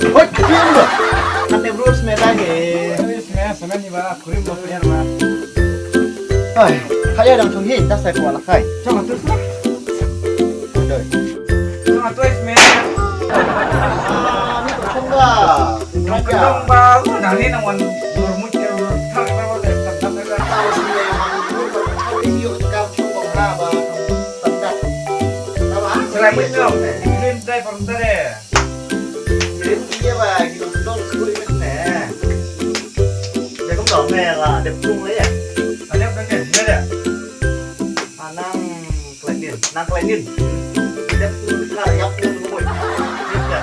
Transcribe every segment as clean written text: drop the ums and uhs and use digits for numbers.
Hoi, diam lo. Ante bro semeda ge. Semen ni ba kurim mo punya ma. Hai, kaya dang chung hin, tas saya kuala kai. Jangan terus lah. Doi. Jangan terus semen. Ni tu chung ba. Yang kedong ba, nah ni nang wan bermut ya thang ba ba le tak tak tak. Tahu sih memang dulu kalau kau video kau chung bong ra ba standar. Tahu ah? Selain itu, green drive from there. Đến kia mà kiểu đôn screw bên nè. Đây cũng đỏ mè là đẹp chung đấy à. Ada apa ni? Ni ada. Nang klenin. Đẹp chung là dọc luôn đúng rồi. Biết chưa?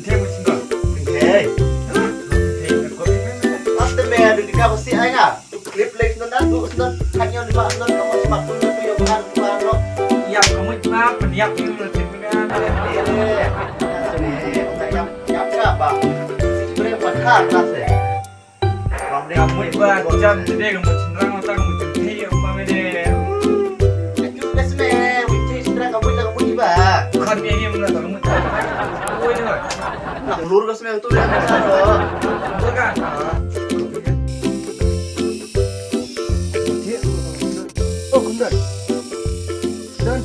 Thêm một chút. Thế. Thêm một chút. Pas mè đừng đi cao bác anh à. Clip lên nó đã đủ nó hanya di mana nó kamu semak pun itu yang bukan bukan lo. Yang kamu cuma peniap ni lebih dengan ada. Yang apa? Sebenarnya buat khas ya. Kamu buat jam jadi kamu cenderung atau kamu jadi apa ni? Juga sebenarnya, wujud cenderung kamu lah kamu iba. Bukan ni mana kamu cakap. Oh ini kan. Nak lur ke sebenarnya tu yang besar loh. Bukan. Oh, benar. Dan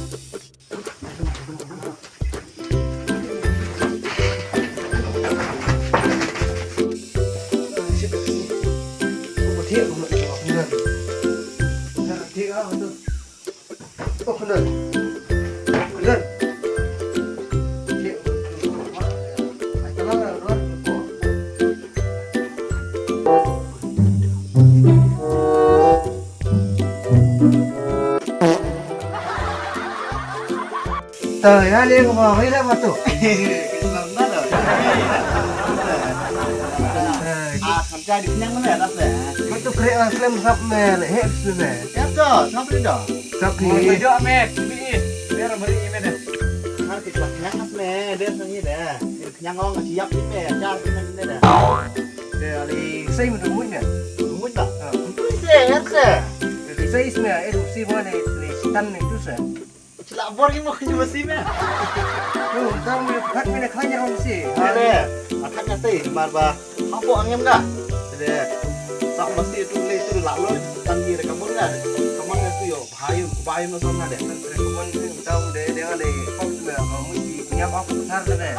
oh benar. Benar. Trời ơi, liên vào mấy lớp mà tụ. Thằng trai được nhăn nó nè. Mà tụ kệ là xem sắp nè lại hết rồi nè. Ép cho, sắp đi đó. Sắp thì. Mau jauh met, biar beri ini deh. Kan kita nyang mas nè, dia sang ini deh. Nyang ngon nggak siap ini nè, cari ini deh. Dari xây một đường mũi nè, muốn tak? Itu sehat sih. thì xây nè, em một xi qua này để tan này chút sẽ. Celak bor ini mau coba sih meh. Tuh, tao mới phát mới là khai nhau gì. Ada, makanya sih, marba. Mampu angin enggak? Ada. Tak mesti itu itu lalu tangi kamu enggak? Kamu itu yo bayu, bayu no sana deh. Cuman tao để ada phong là ở mũi gì nhắm óc cũng sát rồi nè.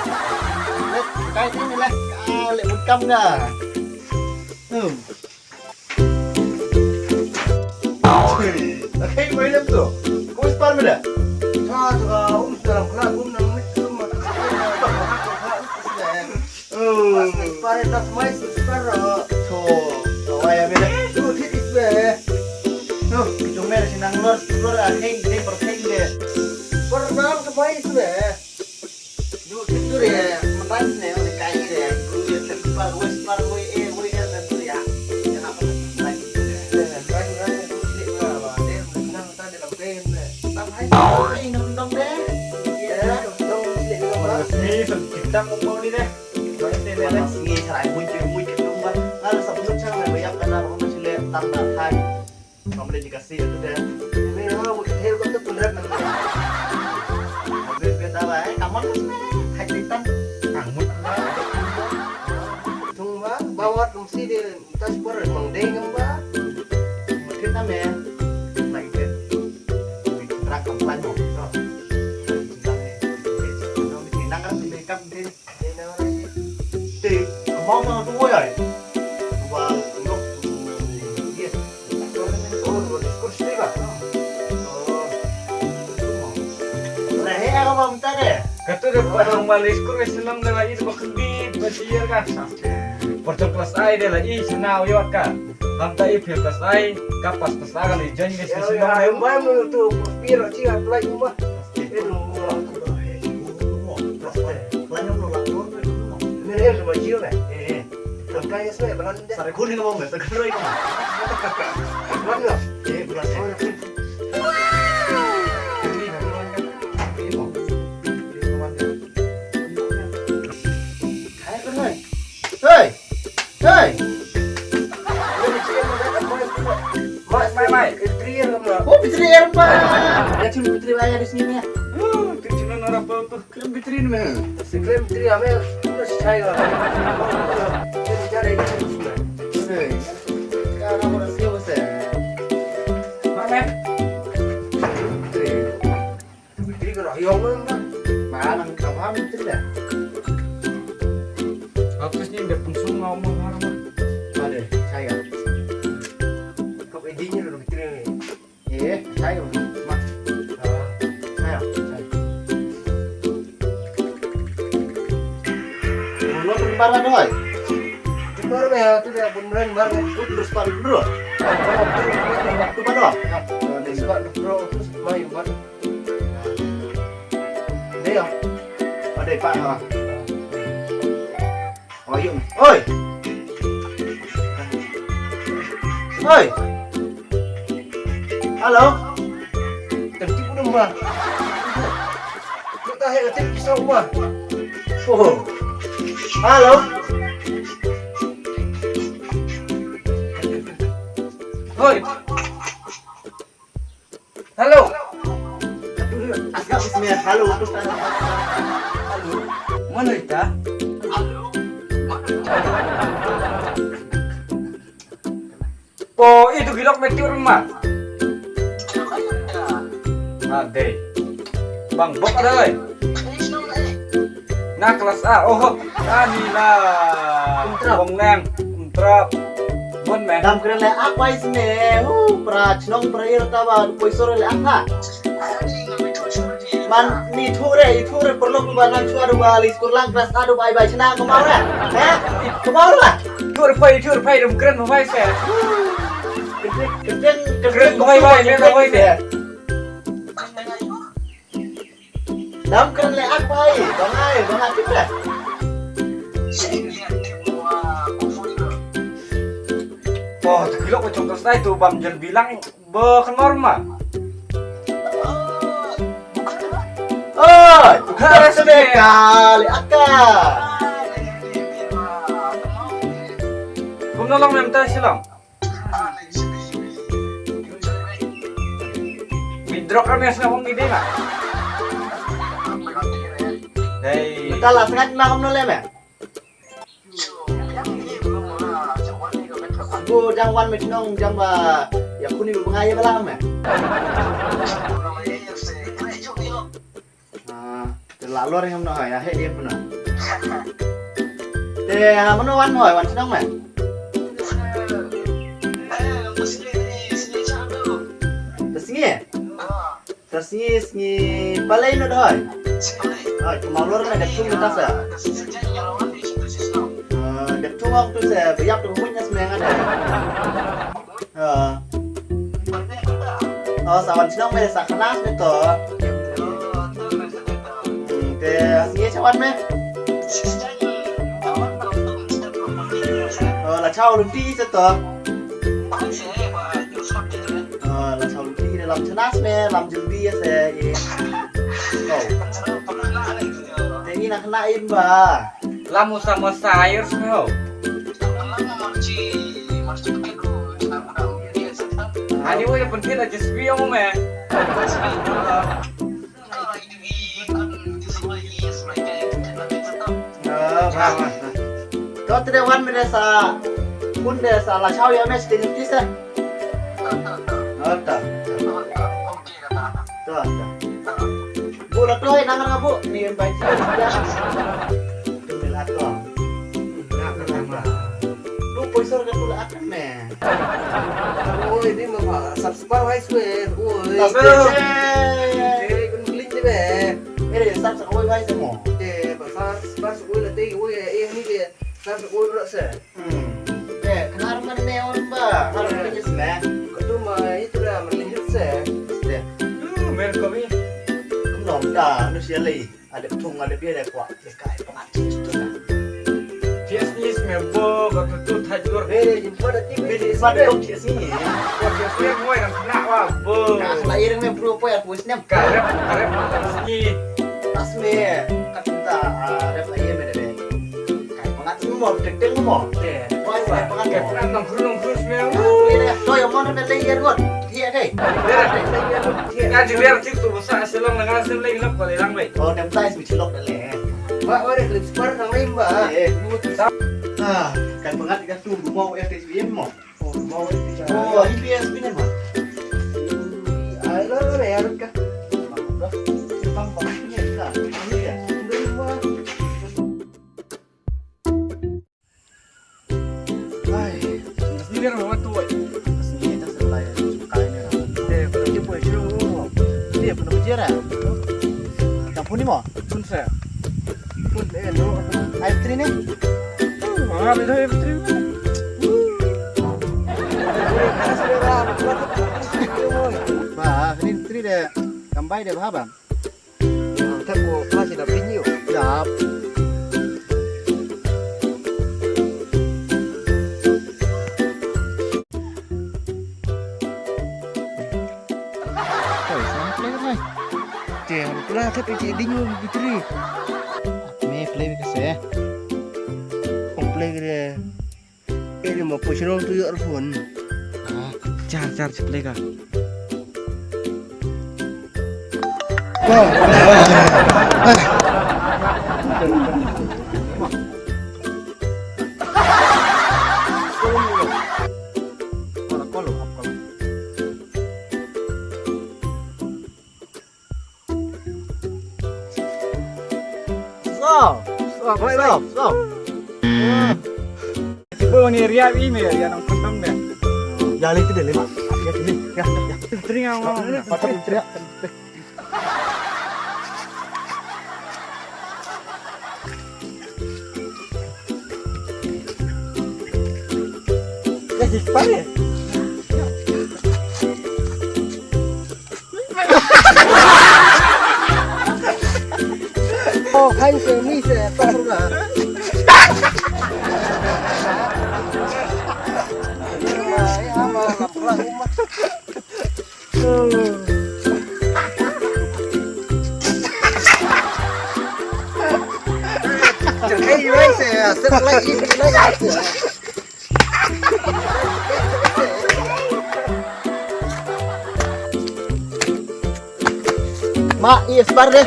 Lek, kayak ini lek, lek mukam dah. Oke, main lem tu. Kau spar mana? Cho cho dalam kelas nang mũi tu mà Pare tas mai sekarang. Awak yang mana? Tu titis be. Cuma di sini lor heng perheng deh. Pernah ke bayi be. Du itu deh, menang nih oleh kain deh. Guru dia terpar, dan tu ya. Jangan apa lagi tu deh. Ini nondong deh. Ya, Resmi kita mau ni deh. Singi sarai muncul tumban. Lalu sebelum cang banyak karena aku masih lihat tanda hai. Kamu boleh dikasih itu deh. Ini mau hotel kau tu benar nang. Habis benda baik, kamu kan hai titan. Angmut. Tunggu bawa mesti di tas per mengdeng ba. Mungkin namanya lagi ke rakam plan mau. Mau tu ya. Dua untuk dia. Oh, diskus ni ba. Nah, ini aku mau minta deh. Kata dia orang Malaysia kur Islam dah lagi tu bakal di basir kan. Porto kelas A dia lagi senau yo kan. Hamta i fil kelas A kapas kelas A kali join ke Ya, Islam yang baru tu piro sih apply rumah. Ini dia cuma jiu ni. Kaya saya beran deh. Sari kuning mau nggak? Terus ini. Beran nggak? Beras. Hei. Mai. Krier kamu. Oh, Fitri Erba. Ya cuma Fitri ayah di sini ya. Tu cina orang apa tu? Klaim Fitri ni meh. Si krem tri amel terus saya jadi cari itu Oi. Sekarang udah siapa sih? Mana? jadi kalau yang mana Mana kawan itu dah? Habisnya udah pensung ngomong orang. Ada saya. kok idenya lu bikin ini Iya, saya. Mak, saya. Lo kembaran doi? baru ya itu dia beneran baru Lu terus balik dulu. Waktu mana? sebab bro terus main buat Đây không? Ở đây Pak hả? Yuk. Oi. Oi. Halo. tentu pun rumah kita hanya tim kisah rumah Oh. Halo. Hoi. Halo. Agak bismillah. Halo. Terus tanya. halo mana kita Po itu gilok meteor mah. Ade. Bang Bok ada oi. Nah kelas A. Oh, lah. Bong nang. Trap. Bon meh. Dam keren le apa isme? Pra chnong pra ir tawa poisor le apa? Man ni thure perlu kubanan suara bali sekolah kelas adu bye bye cina kemau lah. Kemau lah. Tur pai dum keren mau pai se. Keren Dam keren le apa ai? Bang aktif lah. Oh, gilok macam kelas A itu Bang Jan bilang bukan normal. Oh, harus sekali akak. Kung nolong minta silang. Withdraw kami as ngomong ide na. Hey. Betul lah, sengat makan nolem ya. Aku jangwan mecinong jamba ya kuni bengaya belang ya. Lalu orang yang menolak ya, hei dia pernah. Deh, mana wan hoy, wan senang mah. Tersingi, balai no hoy. Ah, cuma lor na gatung kita sa. Gatung waktu saya, biar tuh punya semangat ada. Oh, sawan senang mah saknas beto. Nghe cháu ăn mẹ là cháu lùm đi cho tớ là cháu lùm đi để làm cho nát mẹ làm chừng đi sẽ thế nghĩ là khăn lại im bà Lamu sama sayur semua. Ani wo yang penting aja spion meh. Có tới đây ăn mình sa muốn để sa là sao vậy mẹ xin tí xe ta bu là tôi năng ra bu niềm bài chia ra tôi mới là to lu poisor cái tu là ác mẹ ôi đi mà bảo subscribe hay xuề ôi Subscribe. con link đấy mẹ cái này sắp sẽ ôi vai sẽ mỏ để bảo subscribe là tây ôi em như vậy subscribe nó sẽ kenapa mana orang bah harus punya semeh itu mah itu lah melihat saya Mer kami. Không đã manusia lì ada thùng ada bia ada kuat dekai pengaji itu dah Biasanya semebo kata tu tajur. jumpa ada tim beda pada dok cia sini Biasanya gue yang kena wah bo. nah kena iring meh perlu apa ya puisnya Karep sini. asme kata ref lagi meh deh kai pengaji mau deg mau Deh. wah saya pengaji Kayak pernah nongkrong semeu. so yang mana meh layer buat iya deh Ngaji liar cik tu besar selang dengan selang lap kali lang baik. oh nem size bị chilok dah leh Pak, ada klip spar kang lain, Mbak. Kan banget ikan tunggu mau FSBM mau. Oh, mau itu cara. Oh, IPS ini mah. Ayo, ya, harus kah? Sendiri orang tua. Kalau dia boleh suruh ngomong. Dia pernah bicara. Kampung ni mau? Pun saya. Pun, no. Air tri ni? Mahal itu ya betul. Bah, ini tri dia. Kampai dia bah bang. Kita mau kelas tidak pinyu. Siap. Jangan kelas tapi jadi nyu bitri. Me play kasi. Komplek dia. Ini mau position tu ya pun. Car play ka. Stop. Tiba ni riak ini ya nang kontom dia. Jali tu dia lima. Ya sini. Ya. Teringat orang. Patut teriak. Ya cepat ya. Oh, hai seni saya taruhlah. Jangan ini saya serang lagi. Mak, iya sebar deh.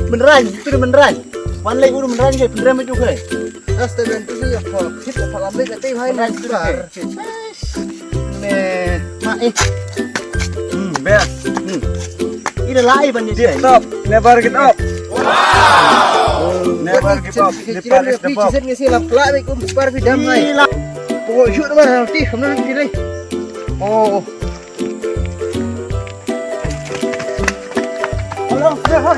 Beneran, itu udah beneran. One leg udah beneran kayak beneran itu kayak. Astaga, itu sih ya kalau kita kalau ambil nanti hai Beneran itu nih, mak Best. ini live ban dia. Stop. Never give up. Never give up. Kecilan dia pitch set ngisi lap lap ikum spar fi damai. Gila. Oh, shoot mah nanti kamu nanti nih. Oh. Halo, halo.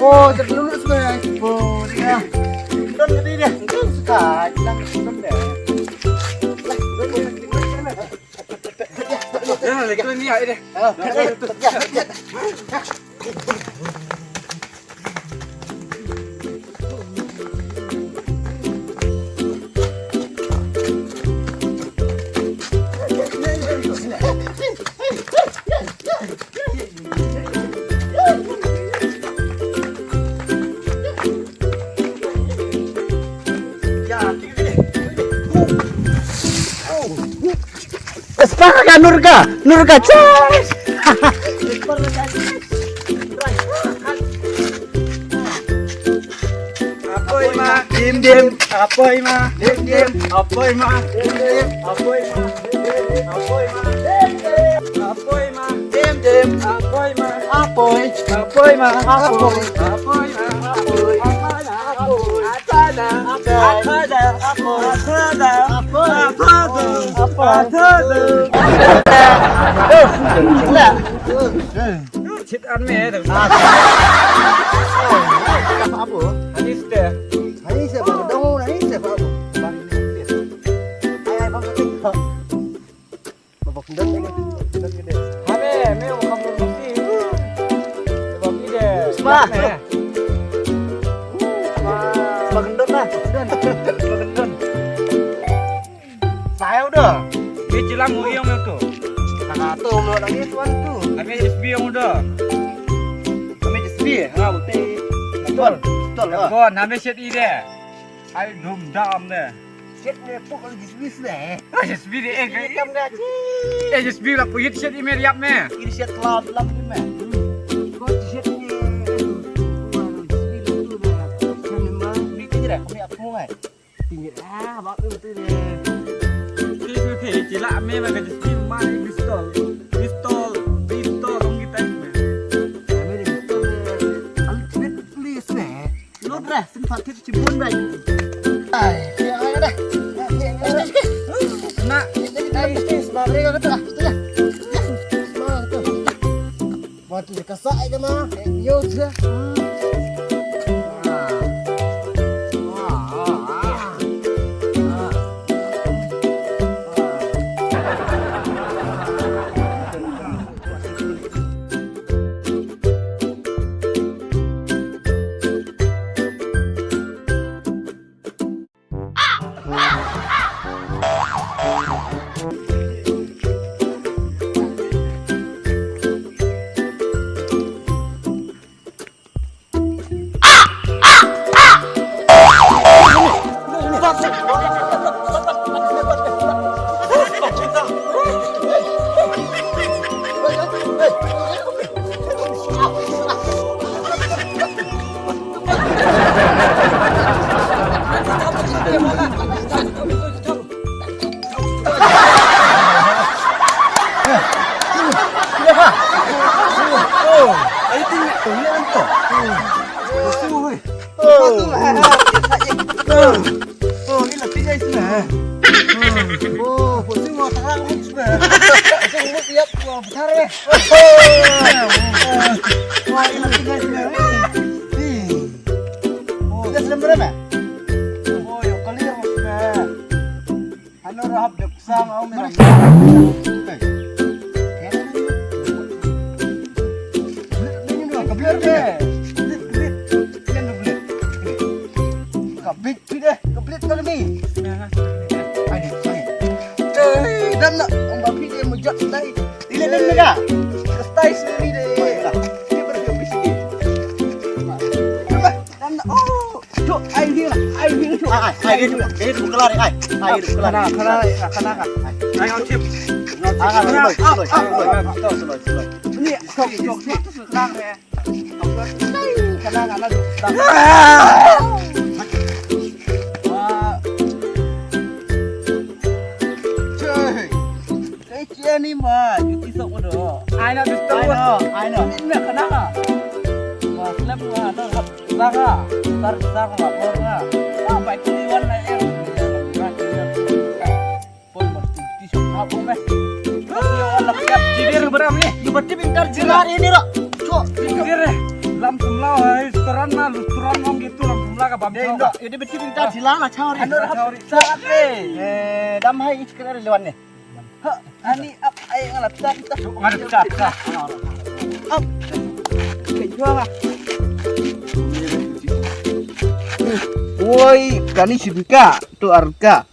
Oh, terlulus semua. Oh, dia. Don tadi dia. Don suka hilang don deh. Jangan Itu ni ya ini. Sepakat Nurga, cek. Apoy ma, dim. Apoy ma, dim. Apoy ma, dim. Apoy ma, dim. Apoy ma, dim. Apoy ma, dim. Apoy ma, Apoy. apoy ma, Apoy. apoy ma, Apoy. atada, atada, Chết ăn mẹ được. Ini sudah. Ini siapa dong? Ini siapa bu? Ayah bang ketik. Bapak kendor ini. Kendor gede. Hame, mau kamu mesti. Sebab ini deh. Bah. Bapak kendor lah. Kendor. Saya udah. Dia cilang mu yang itu. Nah, tuh mau lagi tuan tuh. Kami SB yang udah. Kami SB. Ah, betul. Betul. Betul lah. Bon, kami set ini deh. Ayo dum dam deh. Set ni pun kalau bisnis deh. SB deh. Kamu dah. SB lah punya set ini meriap nih. Ini set kelab ni mah. Kau set ni. Ni kira kami apa mai? Tinggal bak itu deh. Itu teh cilak me mah kerja SB mana pistol orang kita ini. Kami ni betul. Ultimate police ni. Not dah, sempat kita cibun baik. Ay, yang ada dah. Nak, Mesti sebagai mereka kata lah. Setuju. Semangat tu. Buat tu kesak itu mah. Yo sudah. Oh, ini lebih guys nah. Oh, pusing mau terang sudah. Pusing mau tiap mau besar ya. Wah, ini lebih guys nah. Oh, sudah sudah berapa? Oh, yuk kali ya sudah. Anu rahap dek sama om merah. Ini dua kebiar deh. Big deh, komplit kali ni. Ini. Dan nak ambil dia mujak lagi. Ini dan mereka. Stay sendiri deh. Ini berhabis ini. Dan oh, cuk, air dia. Air itu kelar ai. Air kelar. Kana. ayo chip. Ini sok senang ya. Kana duk. Ni mah cuti sok bodoh. Ai nak pistol. I know. Ini kenapa? Wah, seleb gua ada saga. Tar saga apa gua? Ah, baik tujuan lah yang. Pun mesti sok apa meh. Yo Allah siap Jidir beram nih. you berarti pintar jelar ini rak. Cok, Jidir deh. Langsung lah, restoran mah, restoran ngom gitu langsung lah ke bambu. ini berarti pintar jelar lah cawri. Cawri. Sangat dam hai iskar lewan nih. Ani up ay ngalap sa kita. Ngadep ka. Up. Kayak jual. Woi, kani sibika tu arka.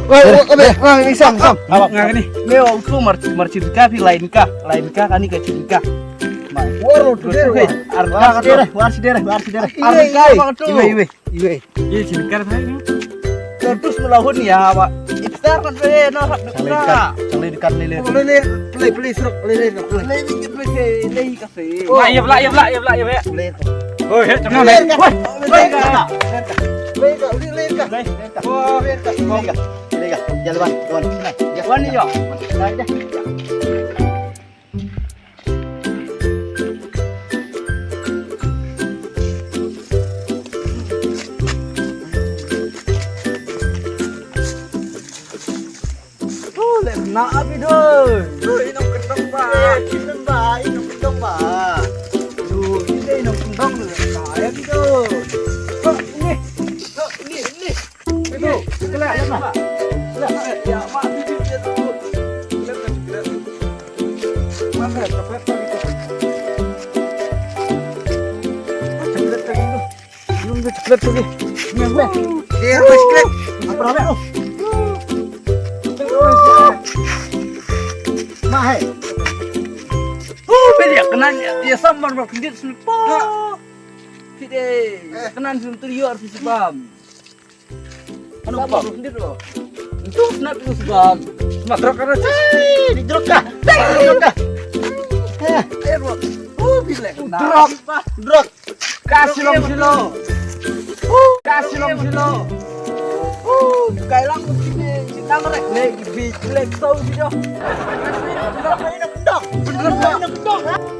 Woi, isam. Awak nga gani. Leo tu marcibika fi lain ka kani ka cibika. Woro tu arka warsi dere. Arka iwe. Iya sibikar tayo. Terus melahun ya, Pak. Iftar kan we no hak dekura. Celidikan lele. Play serok. Lei kafe. Iya bla. Oh, ya cemna. Lei ka. Jalan. Wan yo. Na abi doi. Inom kendong ba? Inom kendong ba? Duh, ini nong kundang lu. Kayak gitu. Ini. Itu, kelak ya, Pak. Ya, Pak, bibir dia tuh. Mana cepet gitu. Cepet gitu. Belum cepet tuh. Ini gue. Dia wes klek. Apa rame lu? Mahal. Beli kenan ya sambar berkedit sulpa. Tidak, kenan suntur yo harus sebam. Anu apa berkedit lo? Itu nak itu sebam. Sumatera karena Di jeruk kah? Jeruk kah? air lo. Bila Drop. kasih long silo. Kasih long silo. Kailang sini sitang rek leg bi leg tau sih yo. Bener-bener kendok.